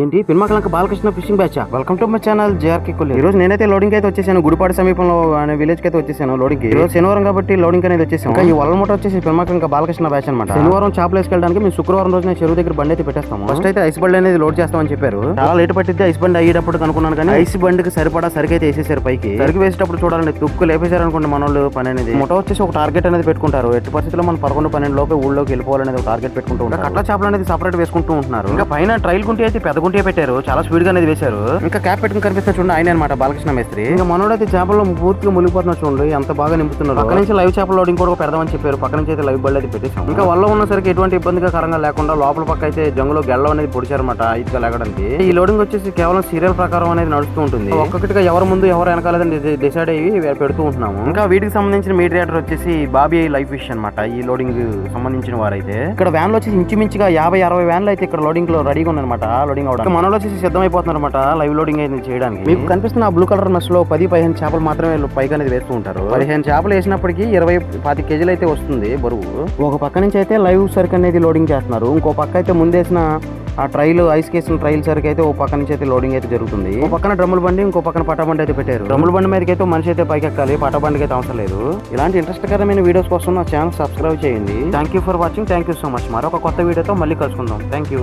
ఏంటి Pinmakalanka Balakrishna fishing batch. Welcome to my channel JRK Kolli. ఈ రోజు నేనైతే లోడింగ్ అయితే వచ్చేసాను. గుడిపాడు సమీపంలో అనే విలేజ్ కి అయితే వచ్చేసాను లోడింగ్ కి. ఈ రోజు శనివారం కాబట్టి లోడింగ్ అనేది వచ్చేసాను. ఇంకా ఈ వల్లమూట వచ్చేసి పిన్మకలంక బాలకృష్ణ బ్యాచ్ అనమాట. శనివారం చేపలు వేసుకెళ్ళడానికి మేము శుక్రవారం రోజున చెరువు దగ్గర బండి అయితే పెట్టేస్తాము. ఫస్ట్ అయితే ఐస్ బండి అనేది లోడ్ చేస్తామని చెప్పారు. చాలా లేట్ పట్టిద్ది ఐస్ బండి అయ్యేటప్పుడు అనుకున్నాను, కానీ ఐస్ బండికి సరిపడా సరికి అయితే వేసేసారు పైకి. సరికి వేసేటప్పుడు చూడాలండి తుక్కు లేపేశారు అనుకోండి మన వాళ్ళు పని అనేది. ముఠ వచ్చేసి ఒక టార్గెట్ అనేది పెట్టుకుంటారు. ఎట్టి పరిస్థితుల్లో మనం 11-12 లోపే ఊళ్ళోకి వెళ్ళిపోవాలనేది ఒక టార్గెట్ పెట్టుకుంటూ ఉంటారు. కట్ల చేపలు అనేది సపరేట్ వేసుకుంటూ ఉంటున్నారు. ఇంకా పైన ట్రైల్ గుంటి అయితే పెద్ద గుంటి పెట్టారు, చాలా స్పీడ్ గా అనేది వేశారు. ఇంకా క్యాప్ పెట్టుకుని కనిపిస్తే చూడండి ఆయన అనమాట బాలకృష్ణ మేస్త్రి. ఇంకా మనోడైతే చేపల్లో పూర్తిగా మునిగిపోతున్నారు చూడండి, ఎంత బాగా నింపుతున్నారు. పక్క నుంచి లైవ్ చేపల లోడింగ్ కూడా పెడదామని చెప్పారు. పక్క నుంచి అయితే లైవ్ బళ్ళు అయితే పెట్టేసాం. ఇంకా వల్ల ఉన్నసరికి ఎటువంటి ఇబ్బందిగా కరంగా లేకుండా లోపల పక్క అయితే జంగులో గెల్ల అనేది పొడిచారన్నమాట ఇటుగా లేగడానికి. ఈ లోడింగ్ వచ్చేసి కేవలం సీరియల్ ప్రకారం అనేది నడుస్తూ ఉంటుంది. ఒక్కొక్కటిగా ఎవరు ముందు ఎవరు వెనకాలేదని డిసైడ్ అయ్యి పెడుతూ ఉంటున్నాము. ఇంకా వీటికి సంబంధించిన మీడియేటర్ వచ్చేసి బాబీ లైఫ్ ఫిష్ అనమాట. ఈ లోడింగ్ సంబంధించిన వారైతే ఇక్కడ వ్యాన్ లో వచ్చేసి ఇంచుమించుగా 50-60 వ్యాన్లు అయితే ఇక్కడ లోడింగ్ లో రెడీగా ఉందన్నమాట. లోడింగ్ అవడం మనలో వచ్చేసి సిద్ధమైపోతున్నారు అనమాట లైవ్ లోడింగ్ అయితే చేయడానికి. మీకు కనిపిస్తున్న ఆ బ్లూ కలర్ మెస్ లో 10-15 చేపలు మాత్రమే పైకి అనేది వేస్తూ ఉంటారు. 15 చేపలు వేసినప్పటికీ 20-25 కేజీలు అయితే వస్తుంది బరువు. ఒక పక్క నుంచి అయితే లైవ్ సరుకు అనేది లోడింగ్ చేస్తున్నారు. ఇంకో పక్క అయితే ముందేసిన ఆ ట్రైల్ ఐస్ కేసిన ట్రైల్ సరికి అయితే ఓ పక్క నుంచి అయితే లోడింగ్ అయితే జరుగుతుంది. ఓ పక్కన డ్రమ్ముల బండి, ఇంకో పక్కన పటాబండి అయితే పెట్టారు. డ్రమ్ముల బండి మీదకి అయితే మనిషి అయితే పైకి ఎక్కాలి, పటాబండికి అయితే అవసరం లేదు. ఇలాంటి ఇంట్రెస్ట్ కరమైన వీడియోస్ కోసం నా ఛానల్ సబ్స్క్రైబ్ చేయండి. Thank you for watching. Thank you so much. మరొక కొత్త వీడియోతో మళ్ళీ కలుసుకుందాం. Thank you.